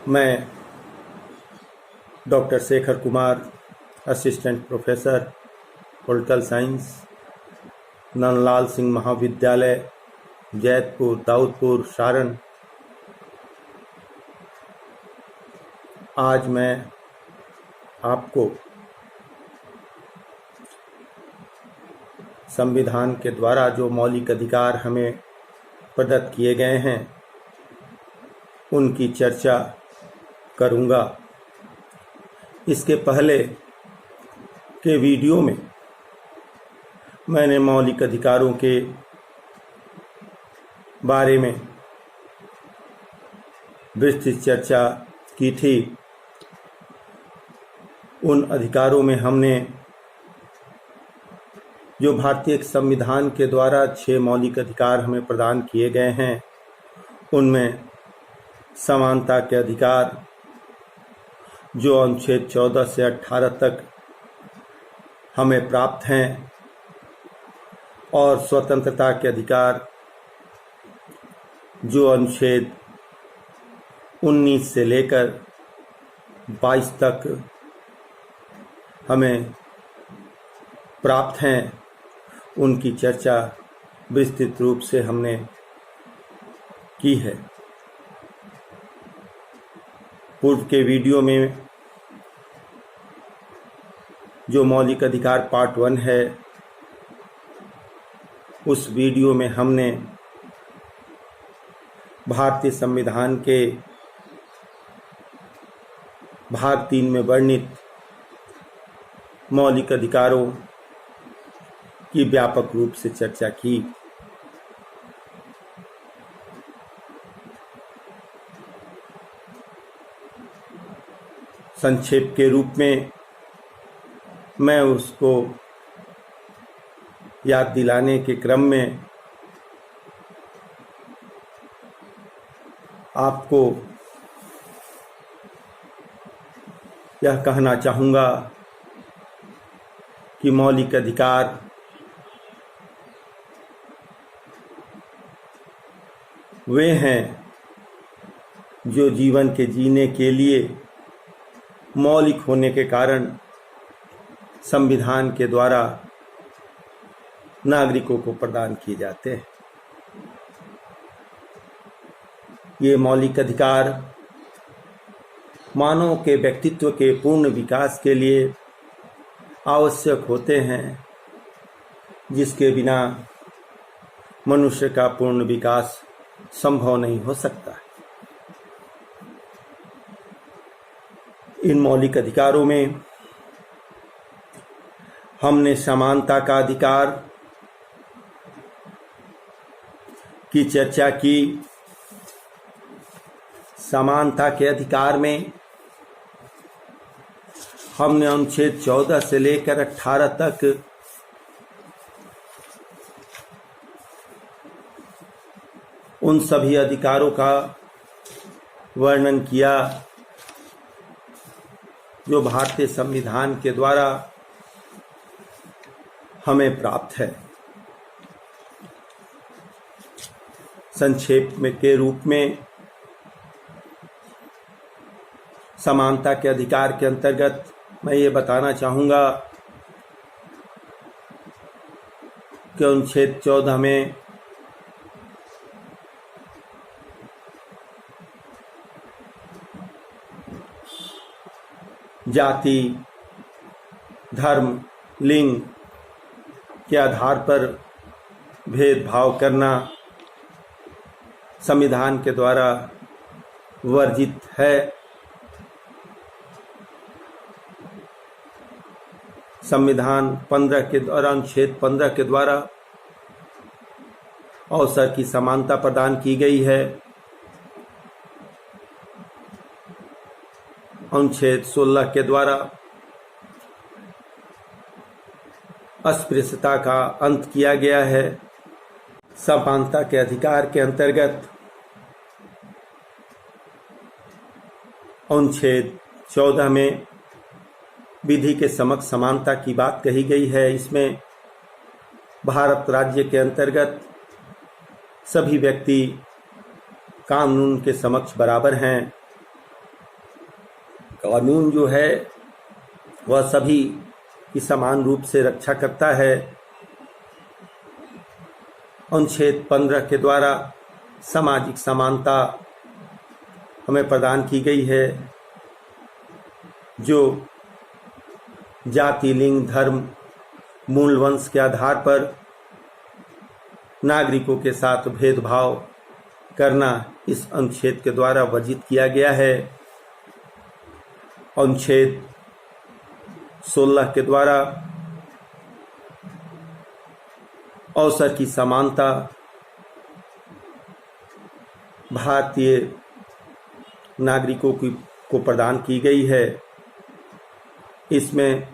मैं doctor Shekhar Kumar, assistant professor political science, Nandlal Singh महाविद्यालय, जैतपुर, दाऊदपुर, सारण। आज मैं आपको संविधान के द्वारा जो मौलिक अधिकार हमें प्रदत्त किए गए हैं उनकी चर्चा करूंगा। इसके पहले के वीडियो में मैंने मौलिक अधिकारों के बारे में विस्तृत चर्चा की थी। उन अधिकारों में हमने जो भारतीय संविधान के द्वारा 6 मौलिक अधिकार हमें प्रदान किए गए हैं उनमें समानता के अधिकार जो अनुच्छेद 14 से 18 तक हमें प्राप्त हैं और स्वतंत्रता के अधिकार जो अनुच्छेद 19 से लेकर 22 तक हमें प्राप्त हैं, उनकी चर्चा विस्तृत रूप से हमने की है। पूर्व के वीडियो में जो मौलिक अधिकार पार्ट 1 है, उस वीडियो में हमने भारतीय संविधान के भाग 3 में वर्णित मौलिक अधिकारों की व्यापक रूप से चर्चा की। संक्षेप के रूप में मैं उसको याद दिलाने के क्रम में आपको यह कहना चाहूँगा कि मौलिक अधिकार वे हैं जो जीवन के जीने के लिए मौलिक होने के कारण संविधान के द्वारा नागरिकों को प्रदान किए जाते हैं। ये मौलिक अधिकार मानव के व्यक्तित्व के पूर्ण विकास के लिए आवश्यक होते हैं, जिसके बिना मनुष्य का पूर्ण विकास संभव नहीं हो सकता। इन मौलिक अधिकारों में हमने समानता का अधिकार की चर्चा की। समानता के अधिकार में हमने अनुच्छेद 14 से लेकर 18 तक उन सभी अधिकारों का वर्णन किया जो भारतीय संविधान के द्वारा हमें प्राप्त है। संक्षेप में के रूप में समानता के अधिकार के अंतर्गत मैं ये बताना चाहूँगा कि अनुच्छेद 14 में जाति, धर्म, लिंग के आधार पर भेदभाव करना संविधान के द्वारा वर्जित है। संविधान 15 के द्वारा, अनुच्छेद 15 के द्वारा अवसर की समानता प्रदान की गई है। अनुच्छेद 16 के द्वारा अस्पृश्यता का अंत किया गया है। समानता के अधिकार के अंतर्गत अनुच्छेद 14 में विधि के समक्ष समानता की बात कही गई है। इसमें भारत राज्य के अंतर्गत सभी व्यक्ति कानून के समक्ष बराबर हैं। कानून जो है वह सभी की समान रूप से रक्षा करता है। अनुच्छेद 15 के द्वारा सामाजिक समानता हमें प्रदान की गई है, जो जाति, लिंग, धर्म, मूल वंश के आधार पर नागरिकों के साथ भेदभाव करना इस अनुच्छेद के द्वारा वर्जित किया गया है। अनुच्छेद 16 के द्वारा अवसर की समानता भारतीय नागरिकों को प्रदान की गई है। इसमें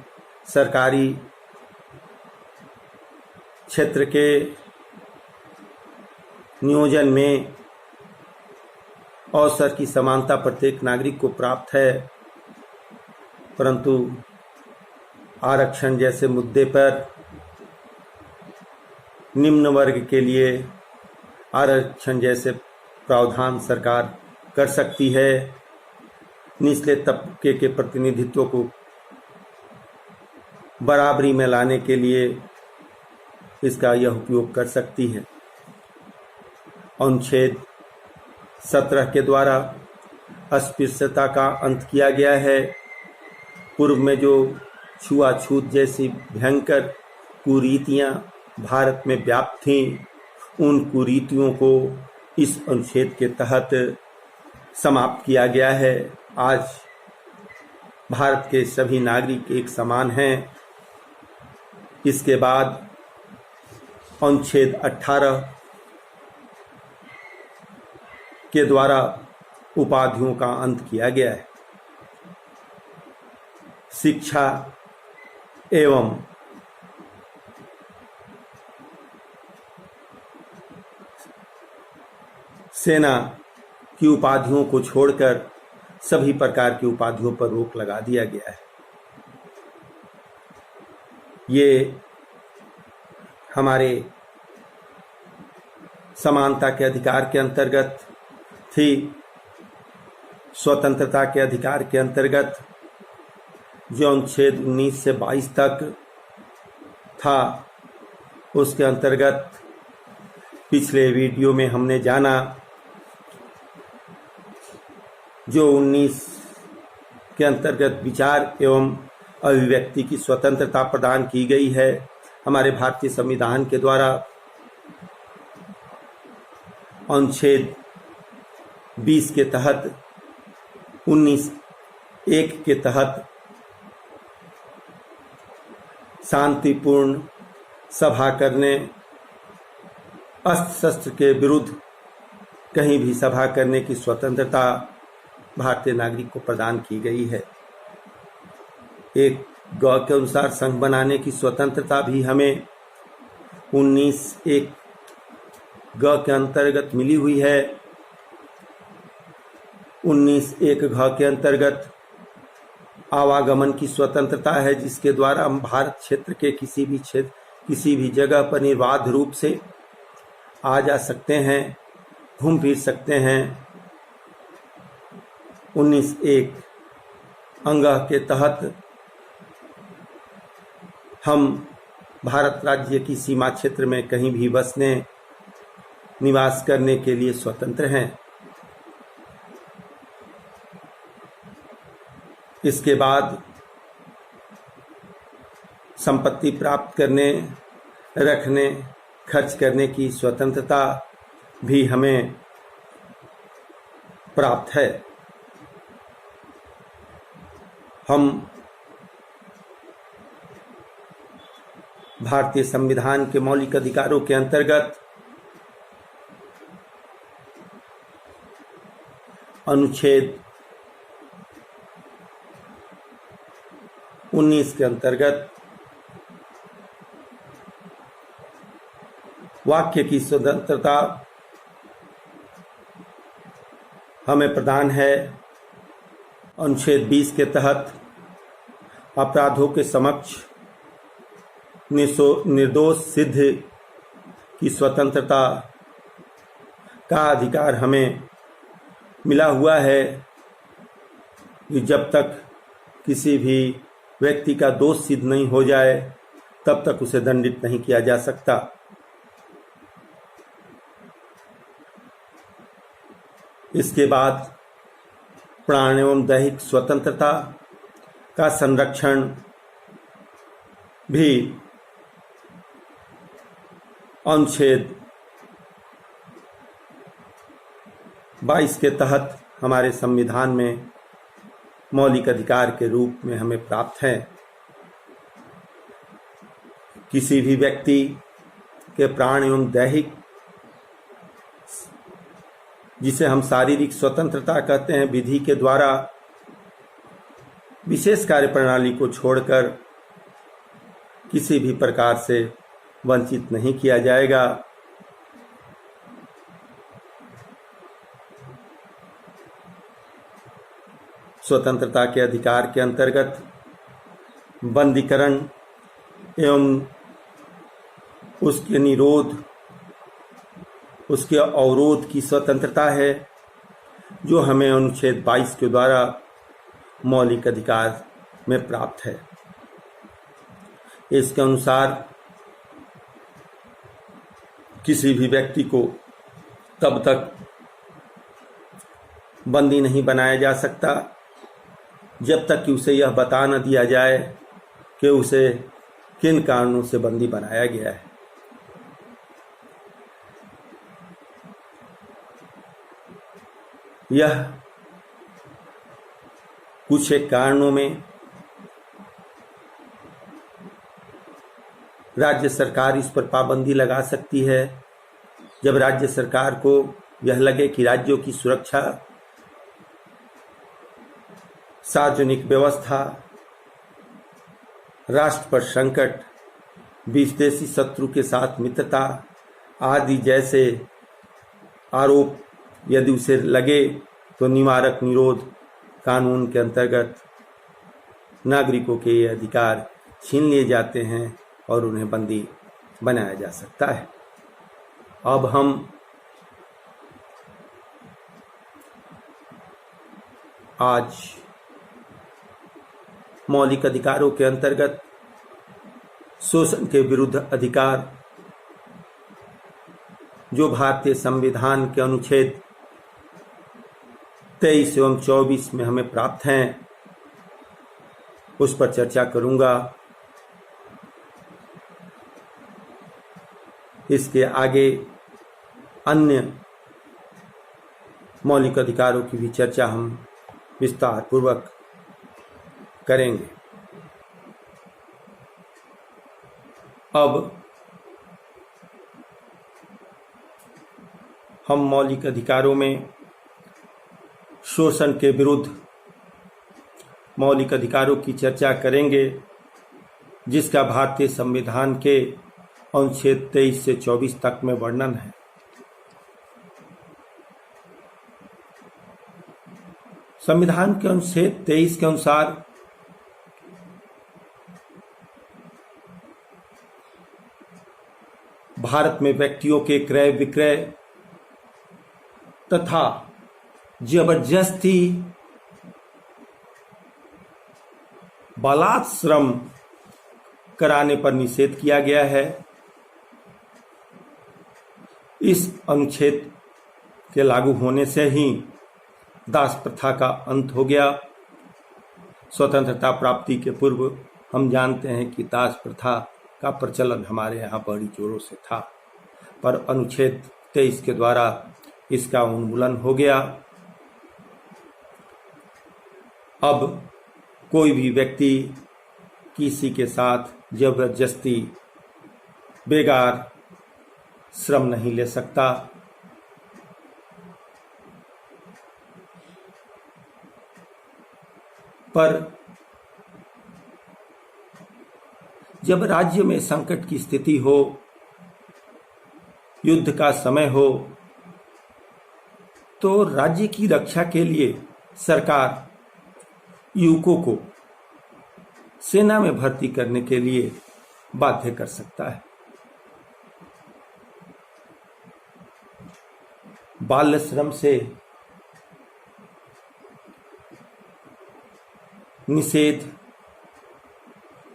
सरकारी क्षेत्र के नियोजन में अवसर की समानता प्रत्येक नागरिक को प्राप्त है, परंतु आरक्षण जैसे मुद्दे पर निम्न वर्ग के लिए आरक्षण जैसे प्रावधान सरकार कर सकती है। निचले तबके के प्रतिनिधित्व को बराबरी में लाने के लिए इसका यह उपयोग कर सकती है। अनुच्छेद 17 के द्वारा अस्पृश्यता का अंत किया गया है। पूर्व में जो छुआछूत जैसी भयंकर कुरीतियां भारत में व्याप्त थीं, उन कुरीतियों को इस अनुच्छेद के तहत समाप्त किया गया है। आज भारत के सभी नागरिक एक समान हैं। इसके बाद अनुच्छेद 18 के द्वारा उपाधियों का अंत किया गया है। शिक्षा एवं सेना की उपाधियों को छोड़कर सभी प्रकार की उपाधियों पर रोक लगा दिया गया है। ये हमारे समानता के अधिकार के अंतर्गत थी। स्वतंत्रता के अधिकार के अंतर्गत जो अनुच्छेद 19 से 22 तक था, उसके अंतर्गत पिछले वीडियो में हमने जाना। जो 19 के अंतर्गत विचार एवं अभिव्यक्ति की स्वतंत्रता प्रदान की गई है हमारे भारतीय संविधान के द्वारा। अनुच्छेद 20 के तहत 19(1) के तहत शांतिपूर्ण सभा करने, अस्त्र शस्त्र के विरुद्ध कहीं भी सभा करने की स्वतंत्रता भारतीय नागरिक को प्रदान की गई है। एक गौ के अनुसार संघ बनाने की स्वतंत्रता भी हमें 19(1) ग के अंतर्गत मिली हुई है। 19(1) घ के अंतर्गत आवागमन की स्वतंत्रता है, जिसके द्वारा हम भारत क्षेत्र के किसी भी जगह पर निर्बाध रूप से आ जा सकते हैं, घूम फिर सकते हैं। 19(1) अंग के तहत हम भारत राज्य की सीमा क्षेत्र में कहीं भी बसने, निवास करने के लिए स्वतंत्र हैं। इसके बाद संपत्ति प्राप्त करने, रखने, खर्च करने की स्वतंत्रता भी हमें प्राप्त है। हम भारतीय संविधान के मौलिक अधिकारों के अंतर्गत अनुच्छेद 19 के अंतर्गत वाक्य की स्वतंत्रता हमें प्रदान है। अनुच्छेद 20 के तहत अपराधों के समक्ष निर्दोष सिद्ध की स्वतंत्रता का अधिकार हमें मिला हुआ है। कि जब तक किसी भी व्यक्ति का दोष सिद्ध नहीं हो जाए तब तक उसे दंडित नहीं किया जा सकता। इसके बाद प्राण एवं दैहिक स्वतंत्रता का संरक्षण भी अनुच्छेद 22 के तहत हमारे संविधान में मौलिक अधिकार के रूप में हमें प्राप्त है। किसी भी व्यक्ति के प्राण एवं दैहिक, जिसे हम शारीरिक स्वतंत्रता कहते हैं, विधि के द्वारा विशेष कार्य प्रणाली को छोड़कर किसी भी प्रकार से वंचित नहीं किया जाएगा। स्वतंत्रता के अधिकार के अंतर्गत बंदीकरण एवं उसके निरोध, उसके अवरोध की स्वतंत्रता है, जो हमें अनुच्छेद 22 के द्वारा मौलिक अधिकार में प्राप्त है। इसके अनुसार किसी भी व्यक्ति को तब तक बंदी नहीं बनाया जा सकता जब तक कि उसे यह बता न दिया जाए कि उसे किन कारणों से बंदी बनाया गया है। यह कुछ एक कारणों में राज्य सरकार इस पर पाबंदी लगा सकती है। जब राज्य सरकार को यह लगे कि राज्यों की सुरक्षा, सार्वजनिक व्यवस्था, राष्ट्र पर संकट, विदेशी शत्रु के साथ मित्रता आदि जैसे आरोप यदि उसे लगे तो निवारक निरोध कानून के अंतर्गत नागरिकों के ये अधिकार छीन लिए जाते हैं और उन्हें बंदी बनाया जा सकता है। अब हम आज मौलिक अधिकारों के अंतर्गत शोषण के विरुद्ध अधिकार, जो भारतीय संविधान के अनुच्छेद 23 एवं 24 में हमें प्राप्त हैं, उस पर चर्चा करूंगा। इसके आगे अन्य मौलिक अधिकारों की भी चर्चा हम विस्तार पूर्वक करेंगे। अब हम मौलिक अधिकारों में शोषण के विरुद्ध मौलिक अधिकारों की चर्चा करेंगे, जिसका भारतीय संविधान के अनुच्छेद 23 से 24 तक में वर्णन है। संविधान के अनुच्छेद 23 के अनुसार भारत में व्यक्तियों के क्रय विक्रय तथा जबरदस्ती बालात श्रम कराने पर निषेध किया गया है। इस अनुच्छेद के लागू होने से ही दास प्रथा का अंत हो गया। स्वतंत्रता प्राप्ति के पूर्व हम जानते हैं कि दास प्रथा का प्रचलन हमारे यहाँ बड़ी जोरों से था, पर अनुच्छेद 23 के द्वारा इसका उन्मूलन हो गया। अब कोई भी व्यक्ति किसी के साथ जबरदस्ती बेगार श्रम नहीं ले सकता। पर जब राज्य में संकट की स्थिति हो, युद्ध का समय हो, तो राज्य की रक्षा के लिए सरकार युवकों को सेना में भर्ती करने के लिए बाध्य कर सकता है। बाल्य श्रम से निषेध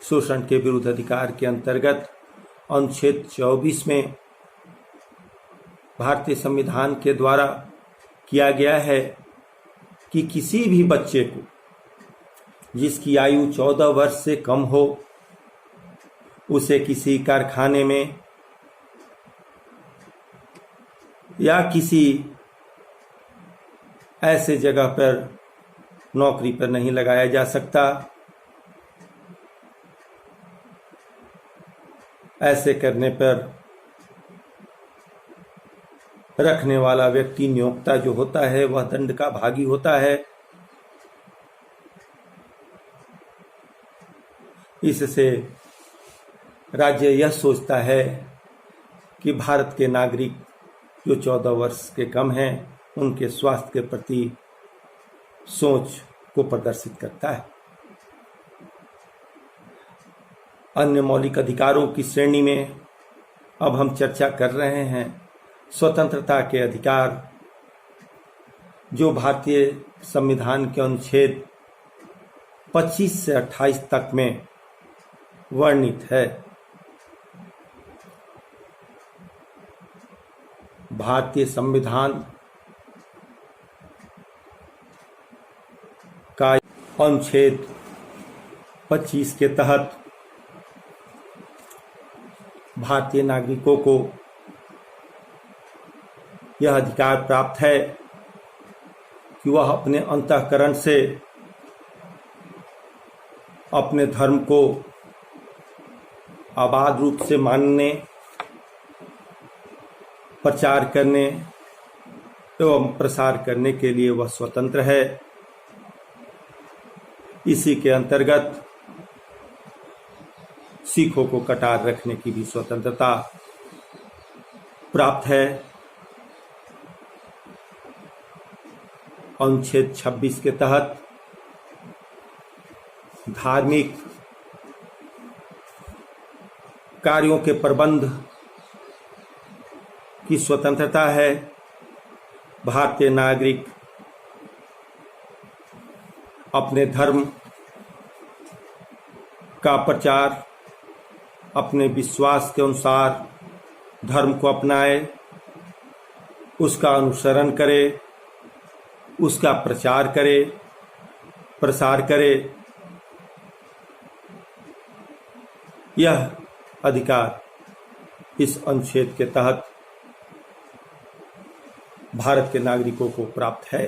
शोषण के विरुद्ध अधिकार के अंतर्गत अनुच्छेद 24 में भारतीय संविधान के द्वारा किया गया है कि किसी भी बच्चे को जिसकी आयु 14 वर्ष से कम हो उसे किसी कारखाने में या किसी ऐसे जगह पर नौकरी पर नहीं लगाया जा सकता। ऐसे करने पर रखने वाला व्यक्ति नियोक्ता जो होता है वह दंड का भागी होता है। इससे राज्य यह सोचता है कि भारत के नागरिक जो 14 वर्ष के कम हैं उनके स्वास्थ्य के प्रति सोच को प्रदर्शित करता है। अन्य मौलिक अधिकारों की श्रेणी में अब हम चर्चा कर रहे हैं स्वतंत्रता के अधिकार, जो भारतीय संविधान के अनुच्छेद 25 से 28 तक में वर्णित है। भारतीय संविधान का अनुच्छेद 25 के तहत भारतीय नागरिकों को यह अधिकार प्राप्त है कि वह अपने अंतःकरण से अपने धर्म को आबाद रूप से मानने, प्रचार करने एवं प्रसार करने के लिए वह स्वतंत्र है। इसी के अंतर्गत सिखों को कटार रखने की भी स्वतंत्रता प्राप्त है। अनुच्छेद 26 के तहत धार्मिक कार्यों के प्रबंध की स्वतंत्रता है। भारतीय नागरिक अपने धर्म का प्रचार अपने विश्वास के अनुसार धर्म को अपनाए, उसका अनुसरण करे, उसका प्रचार करे, प्रसार करे। यह अधिकार इस अनुच्छेद के तहत भारत के नागरिकों को प्राप्त है।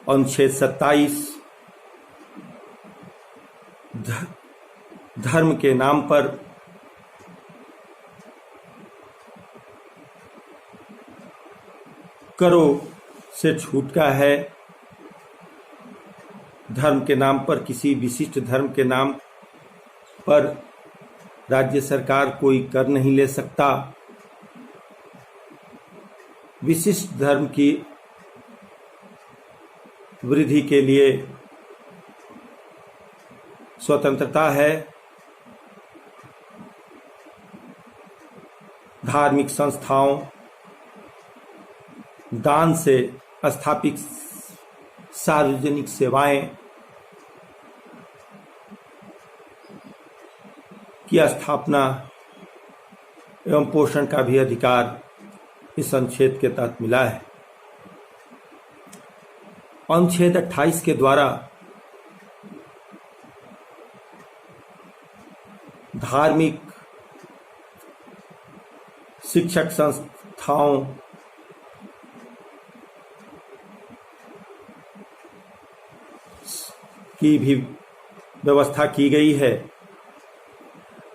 अनुच्छेद 27 धर्म के नाम पर करों से छूट का है। धर्म के नाम पर, किसी विशिष्ट धर्म के नाम पर राज्य सरकार कोई कर नहीं ले सकता। विशिष्ट धर्म की वृद्धि के लिए स्वतंत्रता है। धार्मिक संस्थाओं, दान से स्थापित सार्वजनिक सेवाएं की स्थापना एवं पोषण का भी अधिकार इस अनुच्छेद के तहत मिला है। अनुच्छेद 28 के द्वारा धार्मिक शिक्षक संस्थाओं की भी व्यवस्था की गई है।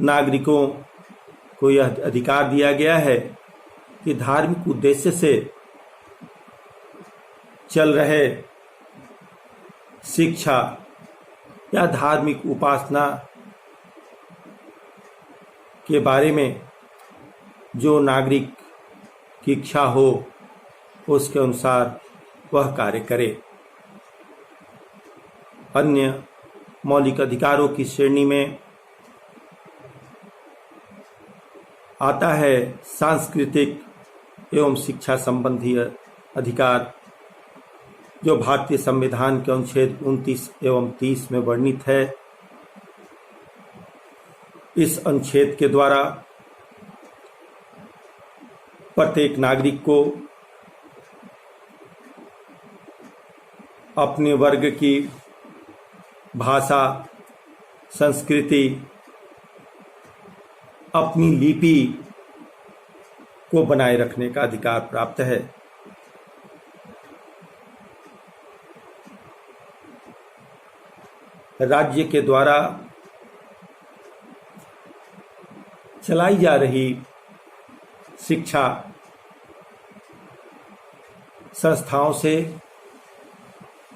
नागरिकों को यह अधिकार दिया गया है कि धार्मिक उद्देश्य से चल रहे शिक्षा या धार्मिक उपासना के बारे में जो नागरिक की इच्छा हो उसके अनुसार वह कार्य करे। अन्य मौलिक अधिकारों की श्रेणी में आता है सांस्कृतिक एवं शिक्षा संबंधी अधिकार, जो भारतीय संविधान के अनुच्छेद 29 एवं 30 में वर्णित है। इस अनुच्छेद के द्वारा प्रत्येक नागरिक को अपने वर्ग की भाषा, संस्कृति, अपनी लिपि को बनाए रखने का अधिकार प्राप्त है। राज्य के द्वारा चलाई जा रही शिक्षा संस्थाओं से,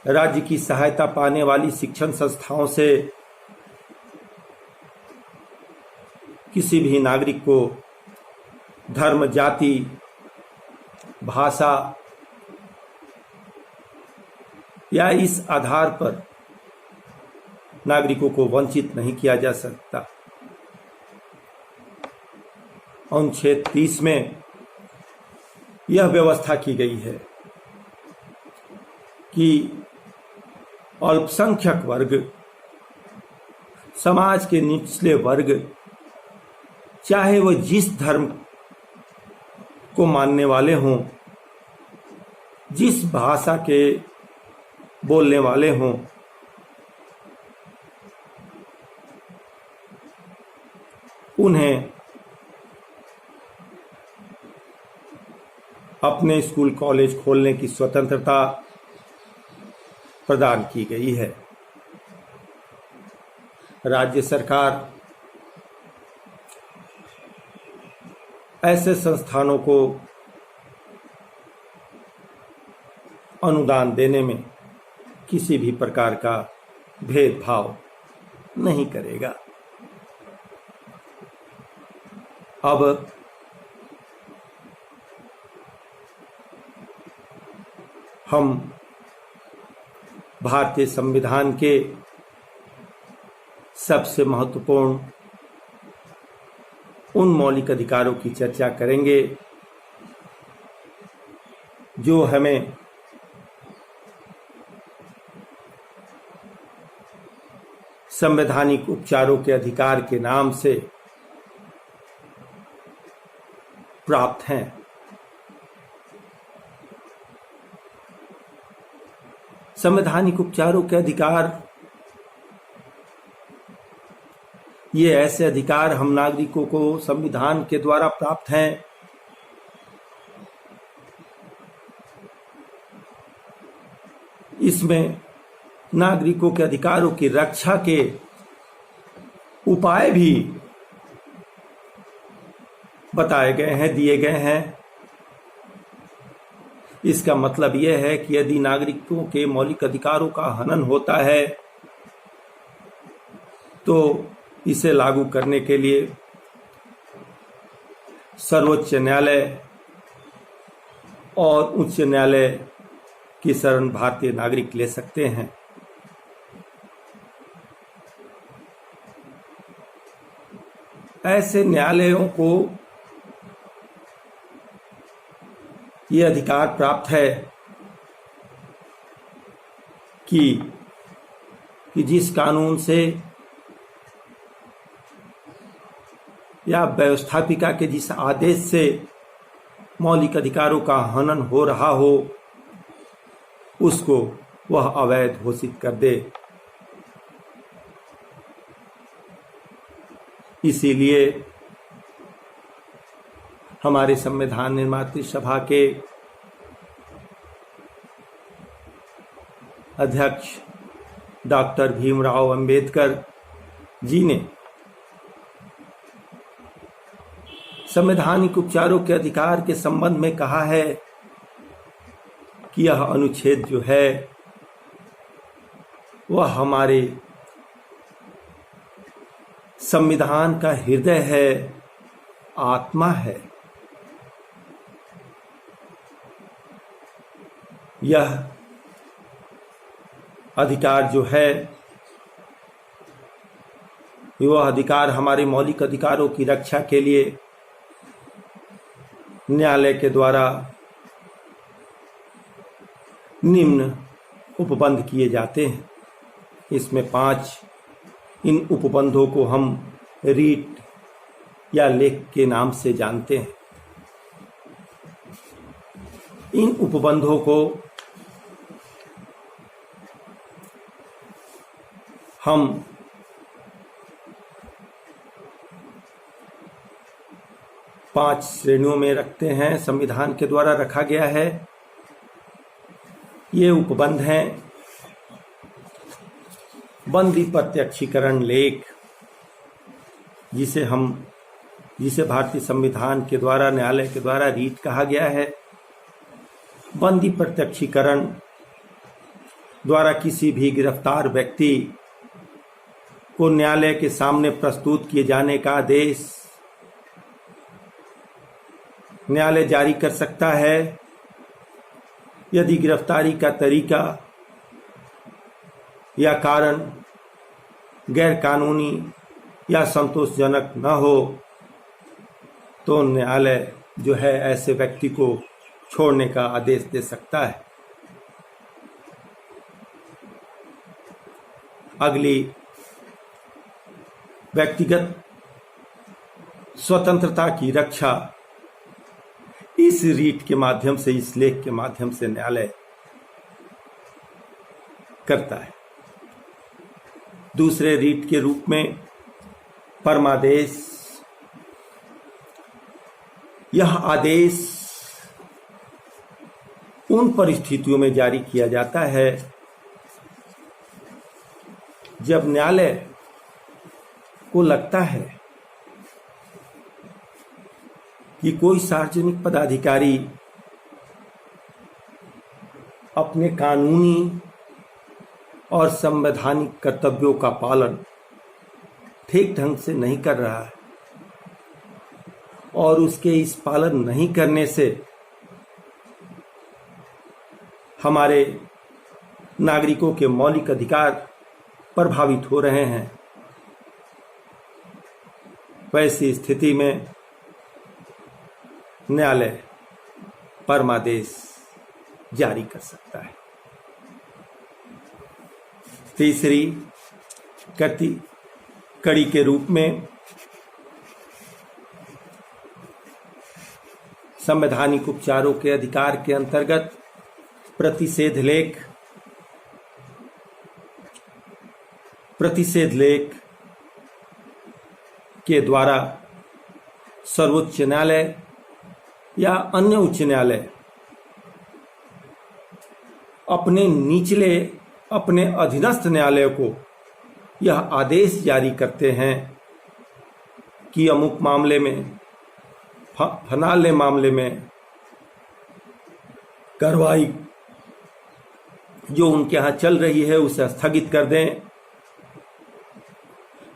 राज्य की सहायता पाने वाली शिक्षण संस्थाओं से किसी भी नागरिक को धर्म, जाति, भाषा या इस आधार पर नागरिकों को वंचित नहीं किया जा सकता। अनुच्छेद 30 में यह व्यवस्था की गई है कि अल्पसंख्यक वर्ग, समाज के निचले वर्ग, चाहे वह जिस धर्म को मानने वाले हों, जिस भाषा के बोलने वाले हों, उन्हें अपने स्कूल कॉलेज खोलने की स्वतंत्रता प्रदान की गई है। राज्य सरकार ऐसे संस्थानों को अनुदान देने में किसी भी प्रकार का भेदभाव नहीं करेगा। अब हम भारतीय संविधान के सबसे महत्वपूर्ण उन मौलिक अधिकारों की चर्चा करेंगे जो हमें संवैधानिक उपचारों के अधिकार के नाम से प्राप्त हैं। संवैधानिक उपचारों के अधिकार, ये ऐसे अधिकार हम नागरिकों को संविधान के द्वारा प्राप्त हैं इसमें नागरिकों के अधिकारों की रक्षा के उपाय भी बताए गए हैं, दिए गए हैं। इसका मतलब यह है कि यदि नागरिकों के मौलिक अधिकारों का हनन होता है तो इसे लागू करने के लिए सर्वोच्च न्यायालय और उच्च न्यायालय की शरण भारतीय नागरिक ले सकते हैं। ऐसे न्यायालयों को ये अधिकार प्राप्त है कि जिस कानून से या व्यवस्थापिका के जिस आदेश से मौलिक अधिकारों का हनन हो रहा हो उसको वह अवैध घोषित कर दे। इसीलिए हमारे संविधान निर्मात्री सभा के अध्यक्ष डॉक्टर भीमराव अंबेडकर जी ने संवैधानिक उपचारों के अधिकार के संबंध में कहा है कि यह अनुच्छेद जो है वह हमारे संविधान का हृदय है, आत्मा है। यह अधिकार जो है वह अधिकार हमारे मौलिक अधिकारों की रक्षा के लिए न्यायालय के द्वारा निम्न उपबंध किए जाते हैं। इसमें 5 इन उपबंधों को हम रीट या लेख के नाम से जानते हैं। इन उपबंधों को हम पांच श्रेणियों में रखते हैं, संविधान के द्वारा रखा गया है। ये उपबंध हैं: बंदी प्रत्यक्षीकरण लेख, जिसे भारतीय संविधान के द्वारा, न्यायालय के द्वारा रीट कहा गया है। बंदी प्रत्यक्षीकरण द्वारा किसी भी गिरफ्तार व्यक्ति को न्यायालय के सामने प्रस्तुत किए जाने का आदेश न्यायालय जारी कर सकता है यदि गिरफ्तारी का तरीका या कारण गैर कानूनी या संतोषजनक न हो, तो न्यायालय जो है ऐसे व्यक्ति को छोड़ने का आदेश दे सकता है। अगली, व्यक्तिगत स्वतंत्रता की रक्षा इस रीट के माध्यम से, इस लेख के माध्यम से न्यायालय करता है। दूसरे रीट के रूप में परमादेश, यह आदेश उन परिस्थितियों में जारी किया जाता है जब न्यायालय को लगता है कि कोई सार्वजनिक पदाधिकारी अपने कानूनी और संवैधानिक कर्तव्यों का पालन ठीक ढंग से नहीं कर रहा है और उसके इस पालन नहीं करने से हमारे नागरिकों के मौलिक अधिकार प्रभावित हो रहे हैं। वैसी स्थिति में न्यायालय परमादेश जारी कर सकता है। तीसरी कड़ी के रूप में संवैधानिक उपचारों के अधिकार के अंतर्गत प्रतिषेध लेख के द्वारा सर्वोच्च न्यायालय या अन्य उच्च न्यायालय अपने अधीनस्थ न्यायालय को यह आदेश जारी करते हैं कि अमुक मामले में, फलाने मामले में कार्रवाई जो उनके यहाँ चल रही है उसे स्थगित कर दें,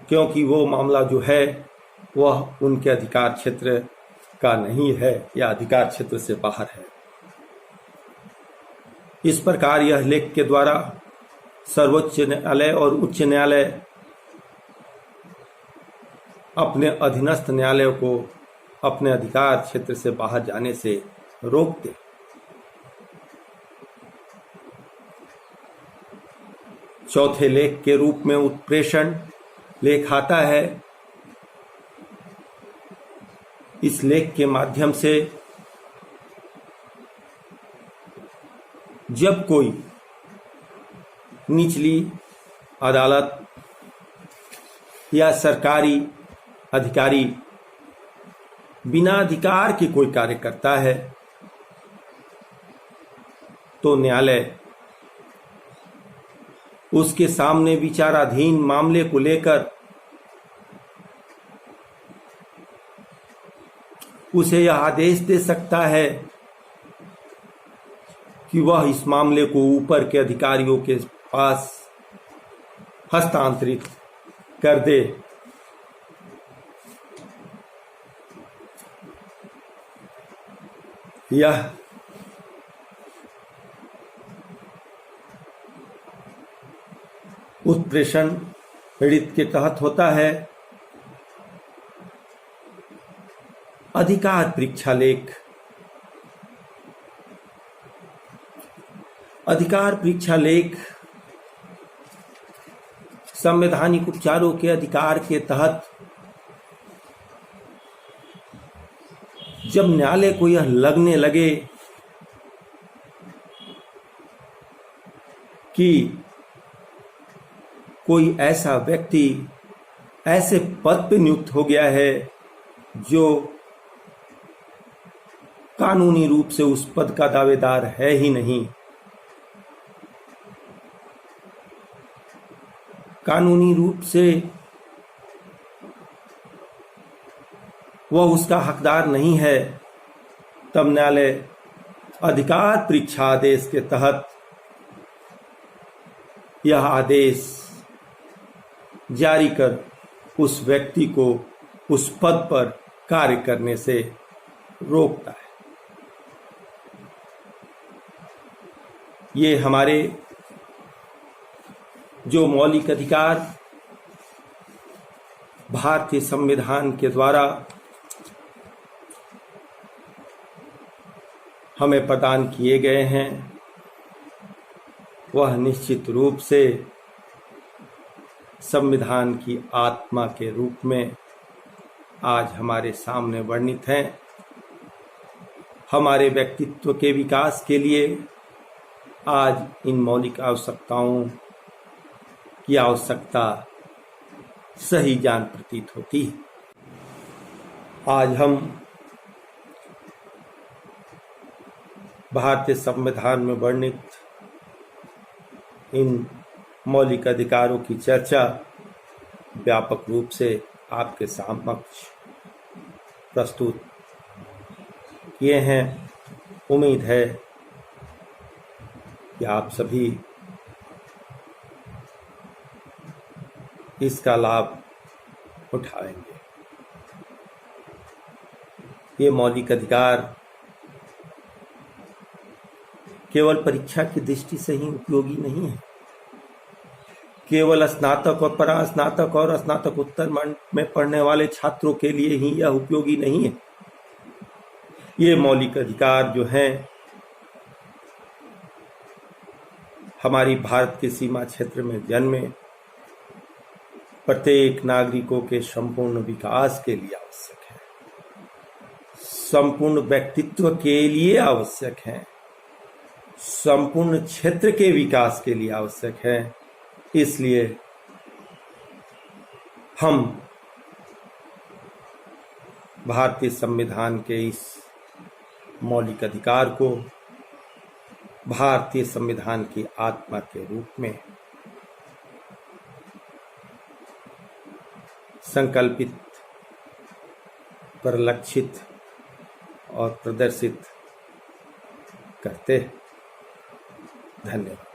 क्योंकि वो मामला जो है वह उनके अधिकार क्षेत्र का नहीं है या अधिकार क्षेत्र से बाहर है। इस प्रकार यह लेख के द्वारा सर्वोच्च न्यायालय और उच्च न्यायालय अपने अधीनस्थ न्यायालय को अपने अधिकार क्षेत्र से बाहर जाने से रोकते। चौथे लेख के रूप में उत्प्रेषण लेख आता है। इस लेख के माध्यम से जब कोई निचली अदालत या सरकारी अधिकारी बिना अधिकार के कोई कार्य करता है, तो न्यायालय उसके सामने विचाराधीन मामले को लेकर उसे यह आदेश दे सकता है कि वह इस मामले को ऊपर के अधिकारियों के पास हस्तांतरित कर दे। यह उत्प्रेषण पीड़ित के तहत होता है। अधिकार परीक्षा लेख, अधिकार परीक्षा लेख संवैधानिक उपचारों के अधिकार के तहत जब न्यायालय को यह लगने लगे कि कोई ऐसा व्यक्ति ऐसे पद पर नियुक्त हो गया है जो कानूनी रूप से उस पद का दावेदार है ही नहीं, कानूनी रूप से वह उसका हकदार नहीं है, तब न्यायालय अधिकार परीक्षा आदेश के तहत यह आदेश जारी कर उस व्यक्ति को उस पद पर कार्य करने से रोकता है। ये हमारे जो मौलिक अधिकार भारतीय संविधान के द्वारा हमें प्रदान किए गए हैं, वह निश्चित रूप से संविधान की आत्मा के रूप में आज हमारे सामने वर्णित हैं। हमारे व्यक्तित्व के विकास के लिए आज इन मौलिक आवश्यकताओं की आवश्यकता सही जान प्रतीत होती है। आज हम भारतीय संविधान में वर्णित इन मौलिक अधिकारों की चर्चा व्यापक रूप से आपके समक्ष प्रस्तुत किए हैं। उम्मीद है कि आप सभी इसका लाभ उठाएंगे। ये मौलिक अधिकार केवल परीक्षा की दृष्टि से ही उपयोगी नहीं है, केवल स्नातक और परास्नातक और स्नातकोत्तर में पढ़ने वाले छात्रों के लिए ही यह उपयोगी नहीं है। ये मौलिक अधिकार जो हैं हमारी भारत के सीमा क्षेत्र में जन्मे प्रत्येक नागरिकों के संपूर्ण विकास के लिए आवश्यक है, संपूर्ण व्यक्तित्व के लिए आवश्यक है, संपूर्ण क्षेत्र के विकास के लिए आवश्यक है। इसलिए हम भारतीय संविधान के इस मौलिक अधिकार को भारतीय संविधान की आत्मा के रूप में संकल्पित, परिलक्षित और प्रदर्शित करते हैं। धन्यवाद।